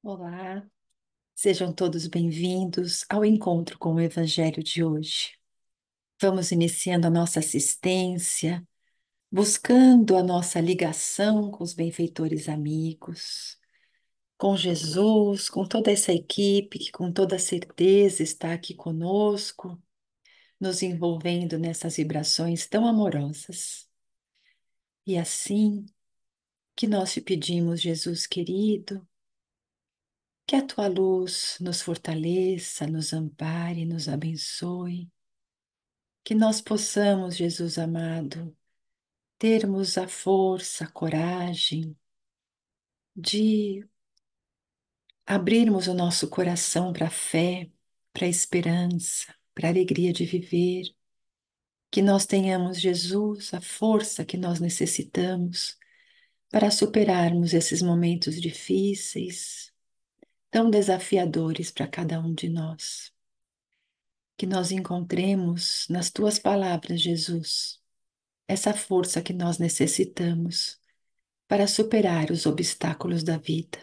Olá, sejam todos bem-vindos ao encontro com o Evangelho de hoje. Vamos iniciando a nossa assistência, buscando a nossa ligação com os benfeitores amigos, com Jesus, com toda essa equipe que com toda certeza está aqui conosco, nos envolvendo nessas vibrações tão amorosas. E assim que nós te pedimos, Jesus querido, que a tua luz nos fortaleça, nos ampare, nos abençoe, que nós possamos, Jesus amado, termos a força, a coragem de abrirmos o nosso coração para a fé, para a esperança, para a alegria de viver, que nós tenhamos, Jesus, a força que nós necessitamos para superarmos esses momentos difíceis, tão desafiadores para cada um de nós. Que nós encontremos nas tuas palavras, Jesus, essa força que nós necessitamos para superar os obstáculos da vida.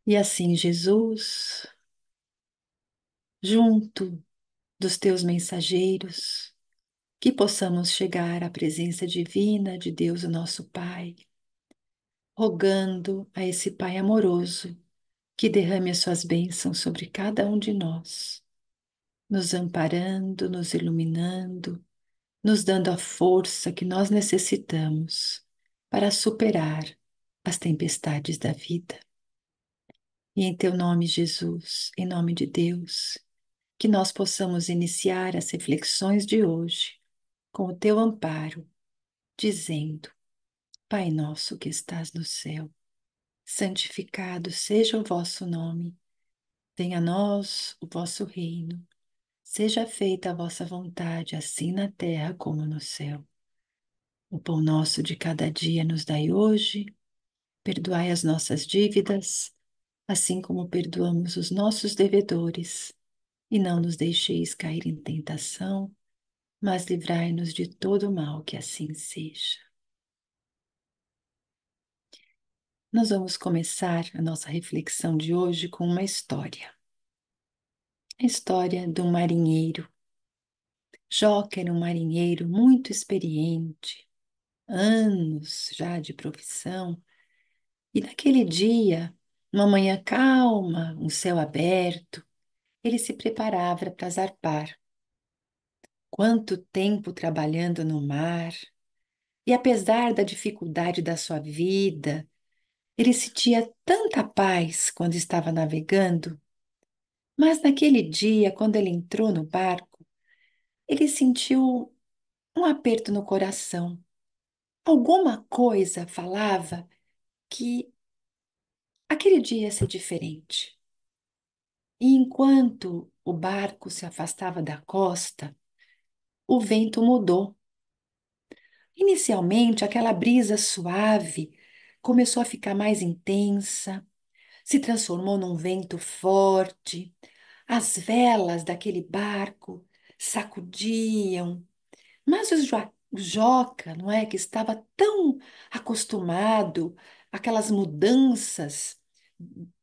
E assim, Jesus, junto dos teus mensageiros, que possamos chegar à presença divina de Deus, o nosso Pai, rogando a esse Pai amoroso que derrame as suas bênçãos sobre cada um de nós, nos amparando, nos iluminando, nos dando a força que nós necessitamos para superar as tempestades da vida. E em teu nome, Jesus, em nome de Deus, que nós possamos iniciar as reflexões de hoje com o teu amparo, dizendo: Pai nosso que estás no céu, santificado seja o vosso nome, venha a nós o vosso reino, seja feita a vossa vontade, assim na terra como no céu. O pão nosso de cada dia nos dai hoje, perdoai as nossas dívidas, assim como perdoamos os nossos devedores, e não nos deixeis cair em tentação, mas livrai-nos de todo o mal, que assim seja. Nós vamos começar a nossa reflexão de hoje com uma história. A história de um marinheiro. Joca era um marinheiro muito experiente, anos já de profissão, e naquele dia, uma manhã calma, um céu aberto, ele se preparava para zarpar. Quanto tempo trabalhando no mar, e apesar da dificuldade da sua vida, ele sentia tanta paz quando estava navegando, mas naquele dia, quando ele entrou no barco, ele sentiu um aperto no coração. Alguma coisa falava que aquele dia ia ser diferente. E enquanto o barco se afastava da costa, o vento mudou. Inicialmente, aquela brisa suave começou a ficar mais intensa, se transformou num vento forte. As velas daquele barco sacudiam, mas o Joca, não é, que estava tão acostumado àquelas mudanças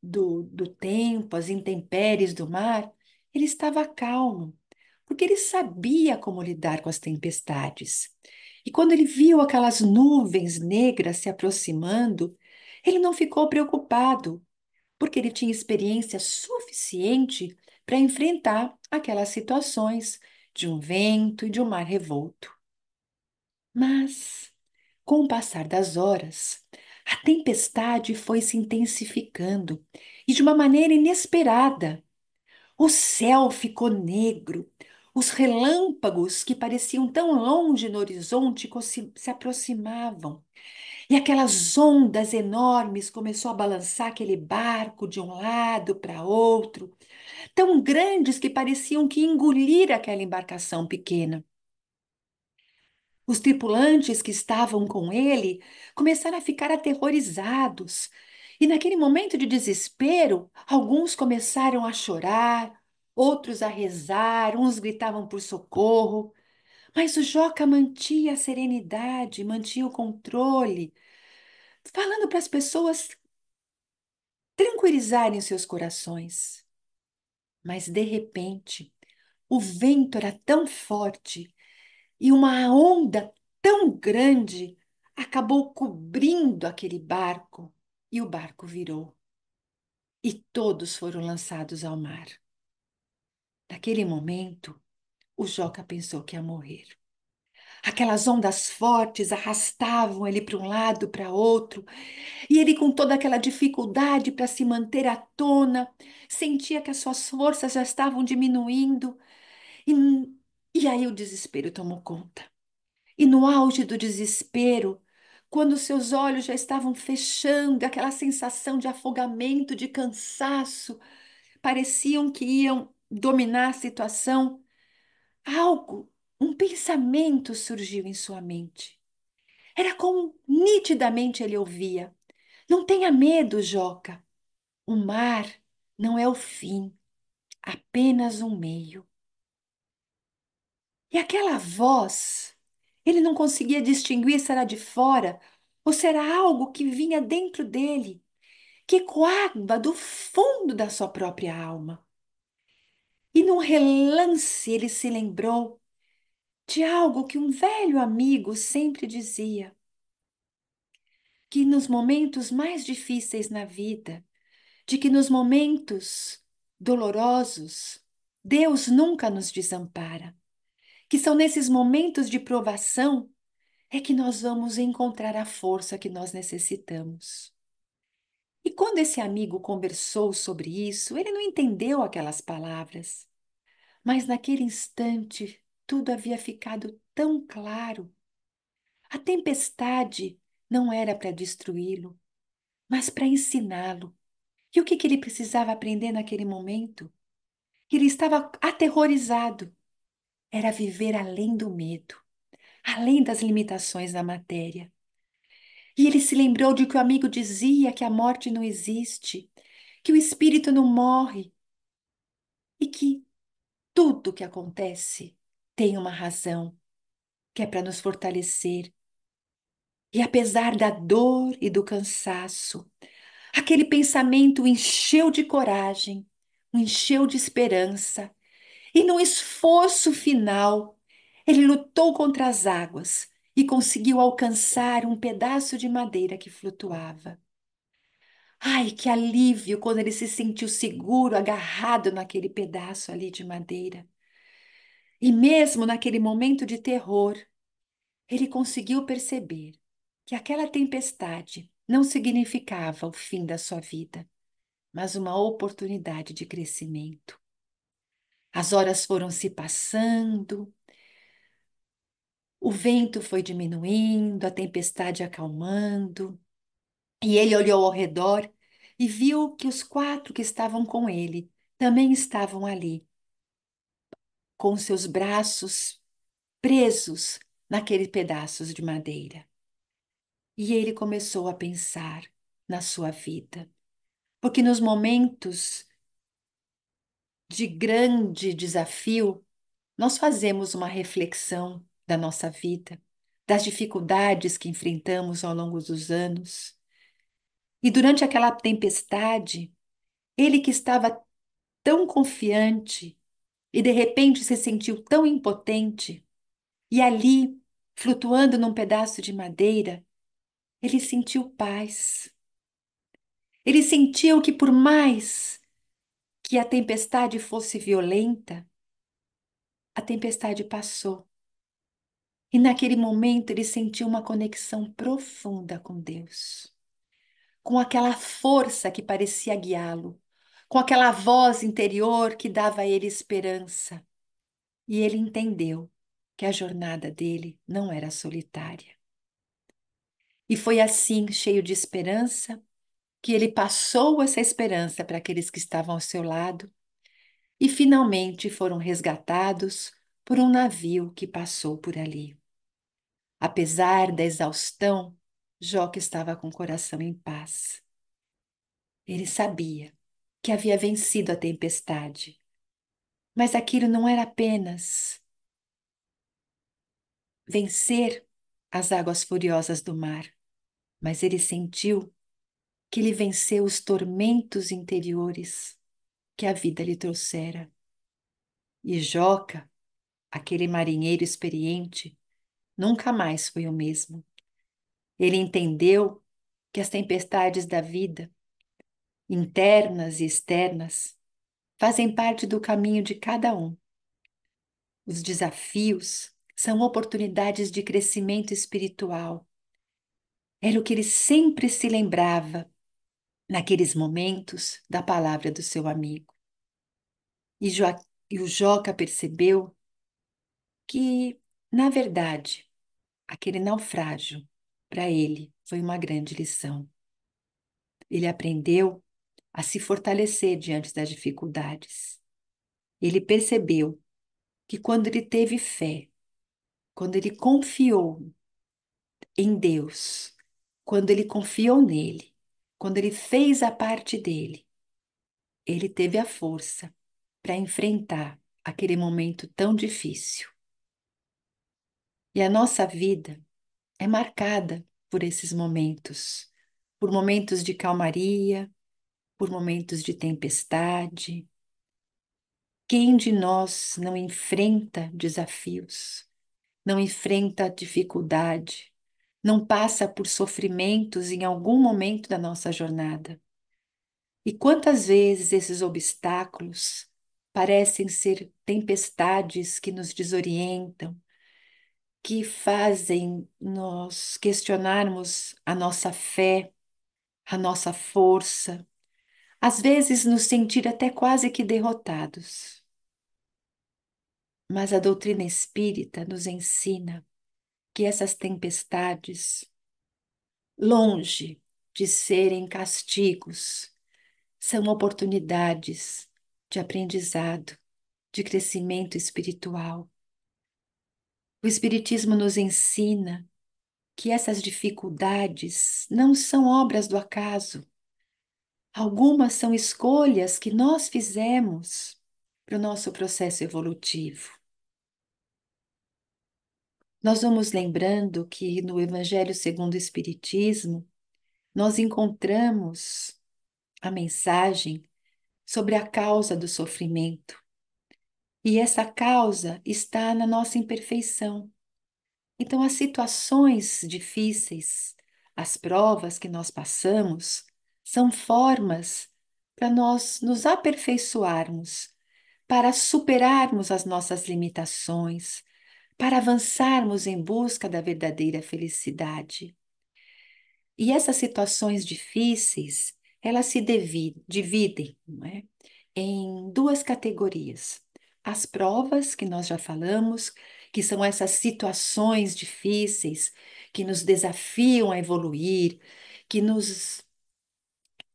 do tempo, às intempéries do mar, ele estava calmo, porque ele sabia como lidar com as tempestades. E quando ele viu aquelas nuvens negras se aproximando, ele não ficou preocupado, porque ele tinha experiência suficiente para enfrentar aquelas situações de um vento e de um mar revolto. Mas, com o passar das horas, a tempestade foi se intensificando e de uma maneira inesperada. O céu ficou negro, os relâmpagos que pareciam tão longe no horizonte se aproximavam, e aquelas ondas enormes começou a balançar aquele barco de um lado para outro, tão grandes que pareciam que engolir aquela embarcação pequena. Os tripulantes que estavam com ele começaram a ficar aterrorizados, e naquele momento de desespero, alguns começaram a chorar, outros a rezar, uns gritavam por socorro, mas o Joca mantinha a serenidade, mantinha o controle, falando para as pessoas tranquilizarem os seus corações. Mas, de repente, o vento era tão forte e uma onda tão grande acabou cobrindo aquele barco e o barco virou. E todos foram lançados ao mar. Naquele momento, o Joca pensou que ia morrer. Aquelas ondas fortes arrastavam ele para um lado, para outro, e ele, com toda aquela dificuldade para se manter à tona, sentia que as suas forças já estavam diminuindo, e, e aí o desespero tomou conta. E no auge do desespero, quando seus olhos já estavam fechando, aquela sensação de afogamento, de cansaço, pareciam que iam dominar a situação, algo, um pensamento surgiu em sua mente. Era como nitidamente ele ouvia: Não tenha medo, Joca. O mar não é o fim, apenas um meio. E aquela voz, ele não conseguia distinguir se era de fora ou se era algo que vinha dentro dele, que ecoava do fundo da sua própria alma. E num relance ele se lembrou de algo que um velho amigo sempre dizia, que nos momentos mais difíceis na vida, de que nos momentos dolorosos, Deus nunca nos desampara, que são nesses momentos de provação é que nós vamos encontrar a força que nós necessitamos. E quando esse amigo conversou sobre isso, ele não entendeu aquelas palavras, mas naquele instante tudo havia ficado tão claro. A tempestade não era para destruí-lo, mas para ensiná-lo. E o que ele precisava aprender naquele momento? Ele estava aterrorizado. Era viver além do medo, além das limitações da matéria. E ele se lembrou de que o amigo dizia que a morte não existe, que o espírito não morre e que tudo que acontece tem uma razão, que é para nos fortalecer. E apesar da dor e do cansaço, aquele pensamento o encheu de coragem, o encheu de esperança, e no esforço final, ele lutou contra as águas e conseguiu alcançar um pedaço de madeira que flutuava. Ai, que alívio quando ele se sentiu seguro, agarrado naquele pedaço ali de madeira. E mesmo naquele momento de terror, ele conseguiu perceber que aquela tempestade não significava o fim da sua vida, mas uma oportunidade de crescimento. As horas foram se passando, o vento foi diminuindo, a tempestade acalmando, e ele olhou ao redor e viu que os quatro que estavam com ele também estavam ali, com seus braços presos naqueles pedaços de madeira. E ele começou a pensar na sua vida, porque nos momentos de grande desafio, nós fazemos uma reflexão da nossa vida, das dificuldades que enfrentamos ao longo dos anos. E durante aquela tempestade, ele que estava tão confiante e de repente se sentiu tão impotente, e ali, flutuando num pedaço de madeira, ele sentiu paz. Ele sentiu que, por mais que a tempestade fosse violenta, a tempestade passou. E naquele momento ele sentiu uma conexão profunda com Deus, com aquela força que parecia guiá-lo, com aquela voz interior que dava a ele esperança. E ele entendeu que a jornada dele não era solitária. E foi assim, cheio de esperança, que ele passou essa esperança para aqueles que estavam ao seu lado e finalmente foram resgatados por um navio que passou por ali. Apesar da exaustão, Joca estava com o coração em paz. Ele sabia que havia vencido a tempestade, mas aquilo não era apenas vencer as águas furiosas do mar, mas ele sentiu que ele venceu os tormentos interiores que a vida lhe trouxera. E Joca, aquele marinheiro experiente, nunca mais foi o mesmo. Ele entendeu que as tempestades da vida, internas e externas, fazem parte do caminho de cada um. Os desafios são oportunidades de crescimento espiritual. Era o que ele sempre se lembrava naqueles momentos da palavra do seu amigo. E, e o Joca percebeu que, na verdade, aquele naufrágio, para ele, foi uma grande lição. Ele aprendeu a se fortalecer diante das dificuldades. Ele percebeu que quando ele teve fé, quando ele confiou em Deus, quando ele confiou nele, quando ele fez a parte dele, ele teve a força para enfrentar aquele momento tão difícil. E a nossa vida é marcada por esses momentos, por momentos de calmaria, por momentos de tempestade. Quem de nós não enfrenta desafios, não enfrenta dificuldade, não passa por sofrimentos em algum momento da nossa jornada? E quantas vezes esses obstáculos parecem ser tempestades que nos desorientam, que fazem nós questionarmos a nossa fé, a nossa força, às vezes nos sentir até quase que derrotados. Mas a doutrina espírita nos ensina que essas tempestades, longe de serem castigos, são oportunidades de aprendizado, de crescimento espiritual. O Espiritismo nos ensina que essas dificuldades não são obras do acaso. Algumas são escolhas que nós fizemos para o nosso processo evolutivo. Nós vamos lembrando que no Evangelho segundo o Espiritismo, nós encontramos a mensagem sobre a causa do sofrimento. E essa causa está na nossa imperfeição. Então, as situações difíceis, as provas que nós passamos, são formas para nós nos aperfeiçoarmos, para superarmos as nossas limitações, para avançarmos em busca da verdadeira felicidade. E essas situações difíceis, elas se dividem, não é, em duas categorias. As provas, que nós já falamos, que são essas situações difíceis que nos desafiam a evoluir, que nos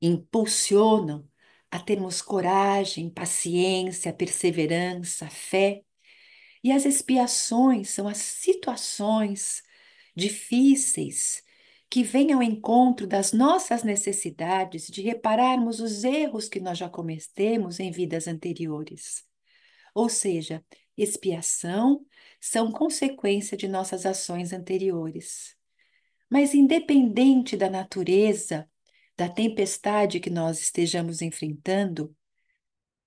impulsionam a termos coragem, paciência, perseverança, fé. E as expiações são as situações difíceis que vêm ao encontro das nossas necessidades de repararmos os erros que nós já cometemos em vidas anteriores. Ou seja, expiação são consequência de nossas ações anteriores. Mas independente da natureza da tempestade que nós estejamos enfrentando,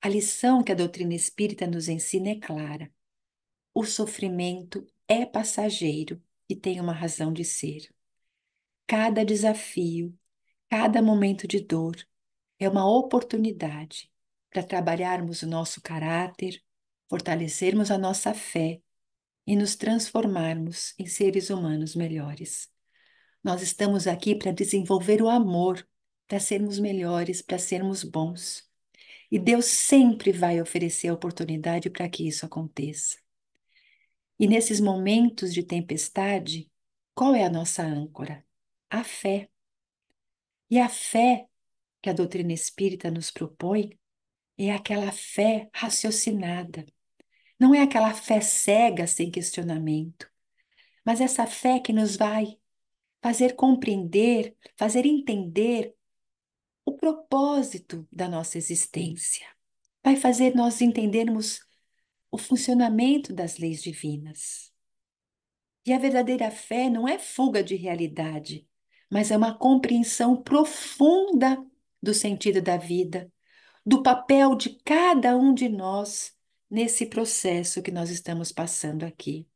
a lição que a doutrina espírita nos ensina é clara. O sofrimento é passageiro e tem uma razão de ser. Cada desafio, cada momento de dor é uma oportunidade para trabalharmos o nosso caráter, fortalecermos a nossa fé e nos transformarmos em seres humanos melhores. Nós estamos aqui para desenvolver o amor, para sermos melhores, para sermos bons. E Deus sempre vai oferecer a oportunidade para que isso aconteça. E nesses momentos de tempestade, qual é a nossa âncora? A fé. E a fé que a doutrina espírita nos propõe é aquela fé raciocinada. Não é aquela fé cega sem questionamento, mas essa fé que nos vai fazer compreender, fazer entender o propósito da nossa existência. Vai fazer nós entendermos o funcionamento das leis divinas. E a verdadeira fé não é fuga de realidade, mas é uma compreensão profunda do sentido da vida, do papel de cada um de nós nesse processo que nós estamos passando aqui.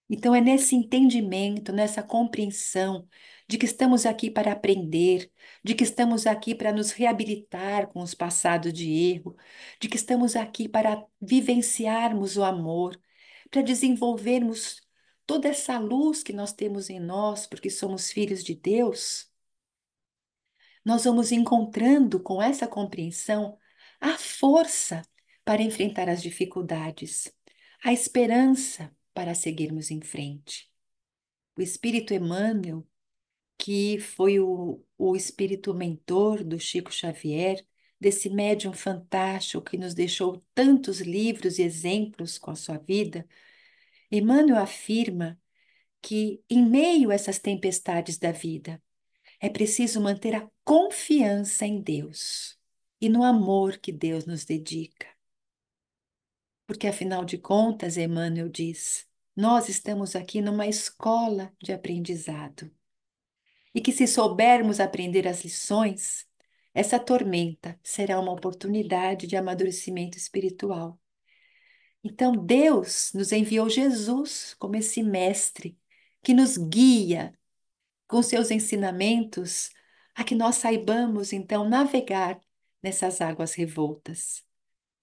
Então, é nesse entendimento, nessa compreensão de que estamos aqui para aprender, de que estamos aqui para nos reabilitar com os passados de erro, de que estamos aqui para vivenciarmos o amor, para desenvolvermos toda essa luz que nós temos em nós, porque somos filhos de Deus. Nós vamos encontrando com essa compreensão a força para enfrentar as dificuldades, a esperança para seguirmos em frente. O Espírito Emmanuel, que foi o espírito mentor do Chico Xavier, desse médium fantástico que nos deixou tantos livros e exemplos com a sua vida, Emmanuel afirma que, em meio a essas tempestades da vida, é preciso manter a confiança em Deus e no amor que Deus nos dedica. Porque, afinal de contas, Emmanuel diz, nós estamos aqui numa escola de aprendizado. E que, se soubermos aprender as lições, essa tormenta será uma oportunidade de amadurecimento espiritual. Então, Deus nos enviou Jesus como esse mestre que nos guia com seus ensinamentos a que nós saibamos, então, navegar nessas águas revoltas.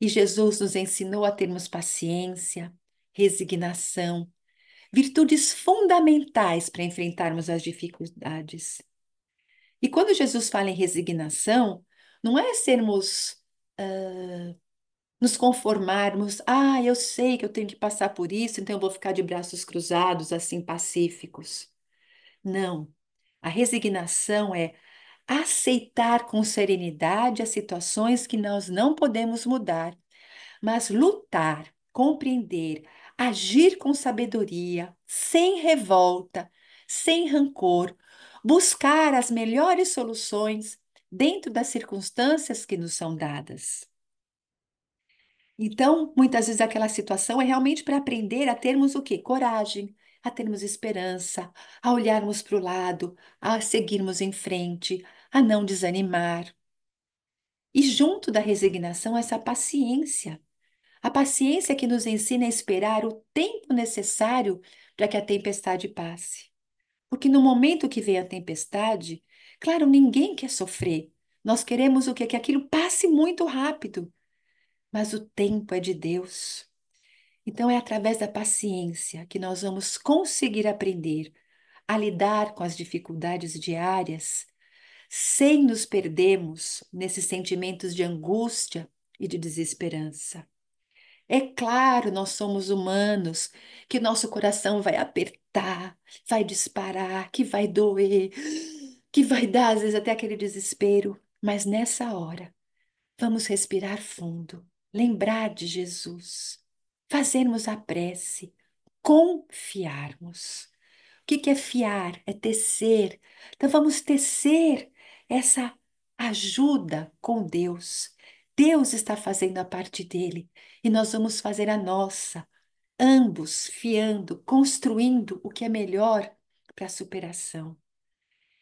E Jesus nos ensinou a termos paciência, resignação, virtudes fundamentais para enfrentarmos as dificuldades. E quando Jesus fala em resignação, não é sermos, nos conformarmos, eu sei que eu tenho que passar por isso, então eu vou ficar de braços cruzados, assim, pacíficos. Não. A resignação é aceitar com serenidade as situações que nós não podemos mudar, mas lutar, compreender, agir com sabedoria, sem revolta, sem rancor, buscar as melhores soluções dentro das circunstâncias que nos são dadas. Então, muitas vezes aquela situação é realmente para aprender a termos o quê? Coragem, a termos esperança, a olharmos para o lado, a seguirmos em frente, a não desanimar. E junto da resignação, essa paciência. A paciência que nos ensina a esperar o tempo necessário para que a tempestade passe. Porque no momento que vem a tempestade, claro, ninguém quer sofrer. Nós queremos o quê? Que aquilo passe muito rápido. Mas o tempo é de Deus. Então é através da paciência que nós vamos conseguir aprender a lidar com as dificuldades diárias, sem nos perdermos nesses sentimentos de angústia e de desesperança. É claro, nós somos humanos, que nosso coração vai apertar, vai disparar, que vai doer, que vai dar às vezes até aquele desespero, mas nessa hora, vamos respirar fundo, lembrar de Jesus, fazermos a prece, confiarmos. O que é fiar? É tecer. Então vamos tecer essa ajuda com Deus. Deus está fazendo a parte dele e nós vamos fazer a nossa, ambos fiando, construindo o que é melhor para a superação.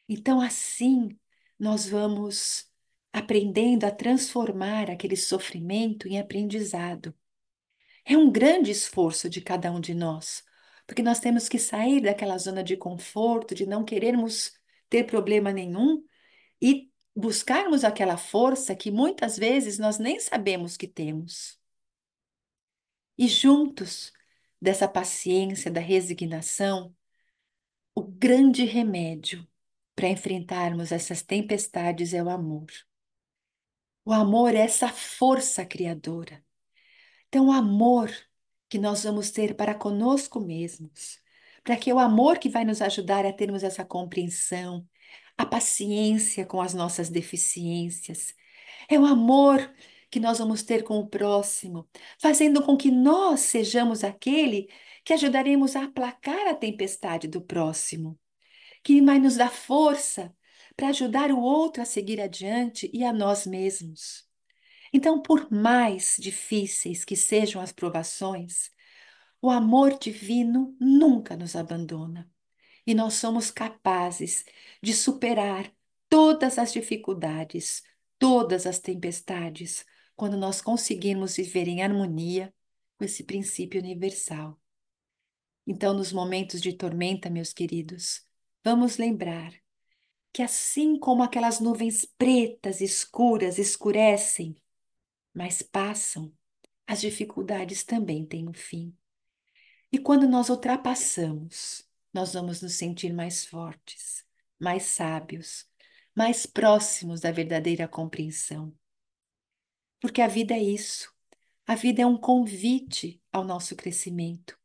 Então, assim, nós vamos aprendendo a transformar aquele sofrimento em aprendizado. É um grande esforço de cada um de nós, porque nós temos que sair daquela zona de conforto, de não querermos ter problema nenhum e buscarmos aquela força que muitas vezes nós nem sabemos que temos. E juntos dessa paciência, da resignação, o grande remédio para enfrentarmos essas tempestades é o amor. O amor é essa força criadora. Então, o amor que nós vamos ter para conosco mesmos, para que o amor que vai nos ajudar a termos essa compreensão, a paciência com as nossas deficiências, é o amor que nós vamos ter com o próximo, fazendo com que nós sejamos aquele que ajudaremos a aplacar a tempestade do próximo, que vai nos dar força para ajudar o outro a seguir adiante e a nós mesmos. Então, por mais difíceis que sejam as provações, o amor divino nunca nos abandona. e nós somos capazes de superar todas as dificuldades, todas as tempestades, quando nós conseguirmos viver em harmonia com esse princípio universal. Então, nos momentos de tormenta, meus queridos, vamos lembrar que assim como aquelas nuvens pretas, escuras, escurecem, mas passam, as dificuldades também têm um fim. E quando nós ultrapassamos, nós vamos nos sentir mais fortes, mais sábios, mais próximos da verdadeira compreensão. Porque a vida é isso. A vida é um convite ao nosso crescimento,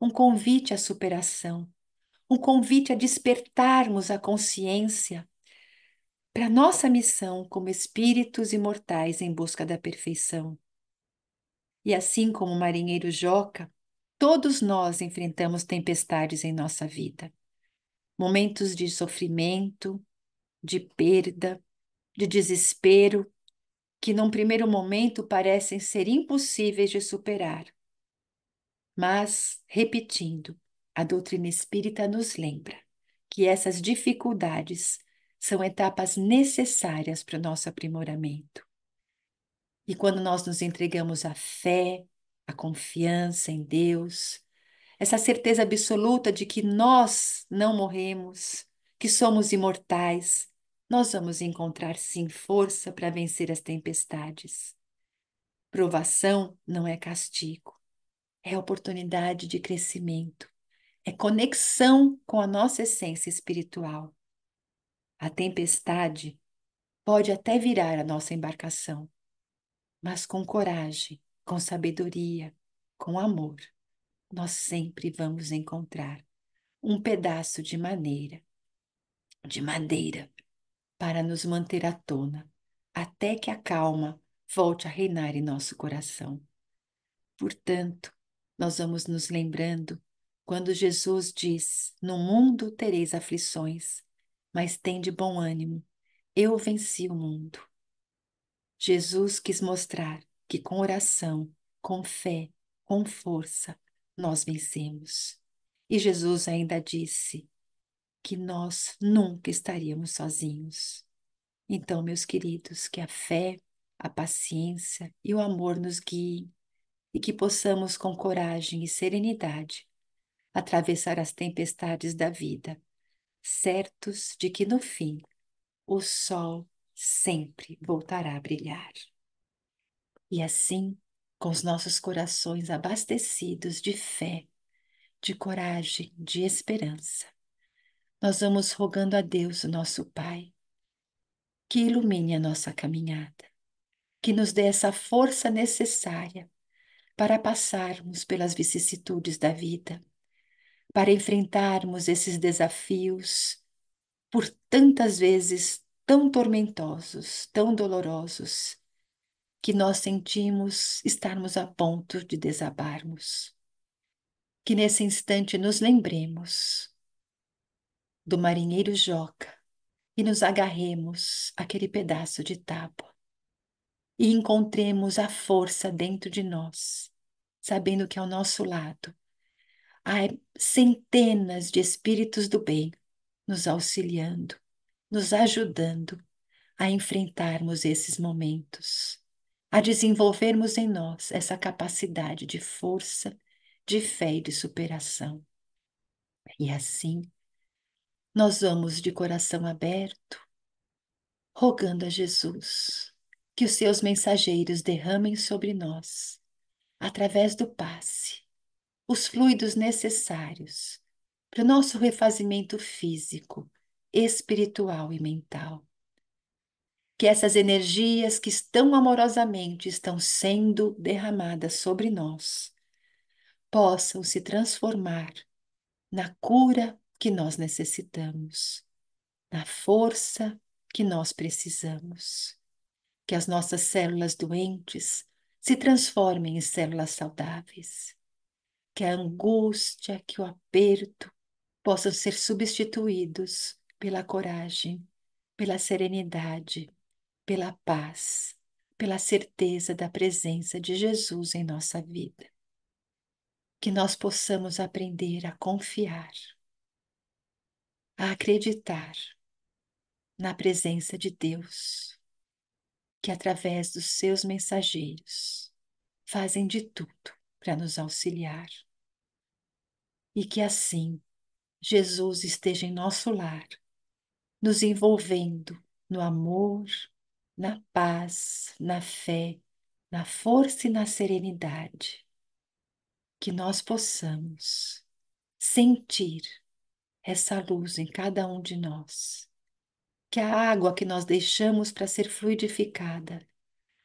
um convite à superação, um convite a despertarmos a consciência para nossa missão como espíritos imortais em busca da perfeição. E assim como o marinheiro Joca, todos nós enfrentamos tempestades em nossa vida. Momentos de sofrimento, de perda, de desespero, que num primeiro momento parecem ser impossíveis de superar. Mas, repetindo, a doutrina espírita nos lembra que essas dificuldades são etapas necessárias para o nosso aprimoramento. E quando nós nos entregamos à fé, à confiança em Deus, essa certeza absoluta de que nós não morremos, que somos imortais, nós vamos encontrar sim força para vencer as tempestades. Provação não é castigo, é oportunidade de crescimento, é conexão com a nossa essência espiritual. A tempestade pode até virar a nossa embarcação, mas com coragem, com sabedoria, com amor, nós sempre vamos encontrar um pedaço de madeira, para nos manter à tona, até que a calma volte a reinar em nosso coração. Portanto, nós vamos nos lembrando quando Jesus diz: No mundo tereis aflições, mas tende bom ânimo, eu venci o mundo. Jesus quis mostrar que com oração, com fé, com força, nós vencemos. E Jesus ainda disse que nós nunca estaríamos sozinhos. Então, meus queridos, que a fé, a paciência e o amor nos guiem e que possamos, com coragem e serenidade, atravessar as tempestades da vida, certos de que no fim o sol sempre voltará a brilhar. E assim, com os nossos corações abastecidos de fé, de coragem, de esperança, nós vamos rogando a Deus, o nosso Pai, que ilumine a nossa caminhada, que nos dê essa força necessária para passarmos pelas vicissitudes da vida, para enfrentarmos esses desafios por tantas vezes tão tormentosos, tão dolorosos, que nós sentimos estarmos a ponto de desabarmos. Que nesse instante nos lembremos do marinheiro Joca e nos agarremos àquele pedaço de tábua e encontremos a força dentro de nós, sabendo que ao nosso lado há centenas de espíritos do bem nos auxiliando, nos ajudando a enfrentarmos esses momentos, a desenvolvermos em nós essa capacidade de força, de fé e de superação. E assim, nós vamos de coração aberto, rogando a Jesus que os seus mensageiros derramem sobre nós, através do passe, os fluidos necessários para o nosso refazimento físico, espiritual e mental. Que essas energias que estão amorosamente estão sendo derramadas sobre nós possam se transformar na cura que nós necessitamos, na força que nós precisamos. Que as nossas células doentes se transformem em células saudáveis. Que a angústia, que o aperto possam ser substituídos pela coragem, pela serenidade, pela paz, pela certeza da presença de Jesus em nossa vida. Que nós possamos aprender a confiar, a acreditar na presença de Deus, que através dos seus mensageiros fazem de tudo para nos auxiliar e que assim Jesus esteja em nosso lar, nos envolvendo no amor, na paz, na fé, na força e na serenidade, que nós possamos sentir essa luz em cada um de nós, que a água que nós deixamos para ser fluidificada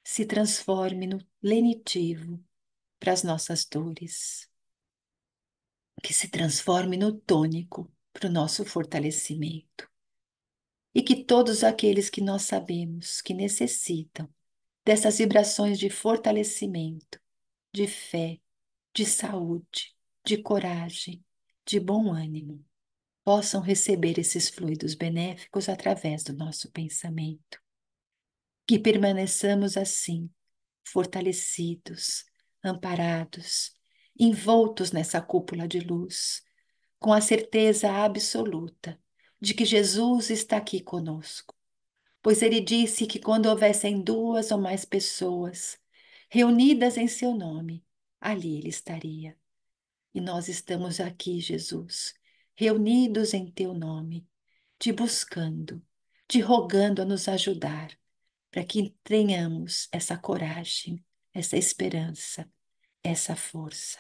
se transforme no lenitivo para as nossas dores, que se transforme no tônico para o nosso fortalecimento, e que todos aqueles que nós sabemos que necessitam dessas vibrações de fortalecimento, de fé, de saúde, de coragem, de bom ânimo, possam receber esses fluidos benéficos através do nosso pensamento. Que permaneçamos assim, fortalecidos, amparados, envoltos nessa cúpula de luz, com a certeza absoluta de que Jesus está aqui conosco, pois ele disse que quando houvessem duas ou mais pessoas reunidas em seu nome, ali ele estaria. E nós estamos aqui, Jesus, reunidos em teu nome, te buscando, te rogando a nos ajudar, para que tenhamos essa coragem, essa esperança, essa força.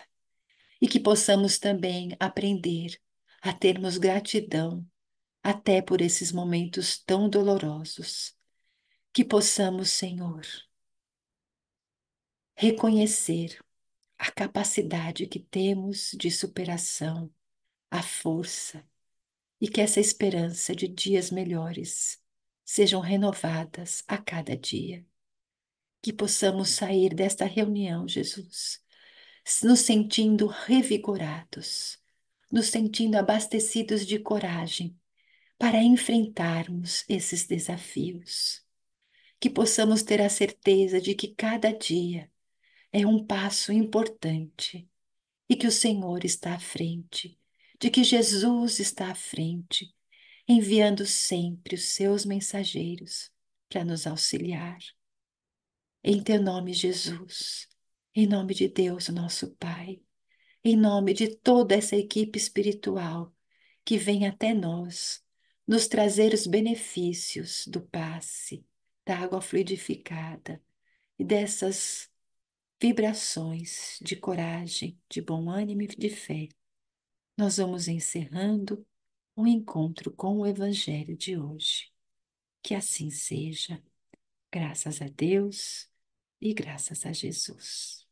E que possamos também aprender a termos gratidão até por esses momentos tão dolorosos. Que possamos, Senhor, reconhecer a capacidade que temos de superação, a força, e que essa esperança de dias melhores sejam renovadas a cada dia. Que possamos sair desta reunião, Jesus, nos sentindo revigorados, nos sentindo abastecidos de coragem para enfrentarmos esses desafios. Que possamos ter a certeza de que cada dia é um passo importante e que o Senhor está à frente, de que Jesus está à frente, enviando sempre os seus mensageiros para nos auxiliar. Em teu nome, Jesus, em nome de Deus, nosso Pai, em nome de toda essa equipe espiritual que vem até nós, nos trazer os benefícios do passe, da água fluidificada e dessas vibrações de coragem, de bom ânimo e de fé. Nós vamos encerrando o encontro com o Evangelho de hoje. Que assim seja, graças a Deus e graças a Jesus.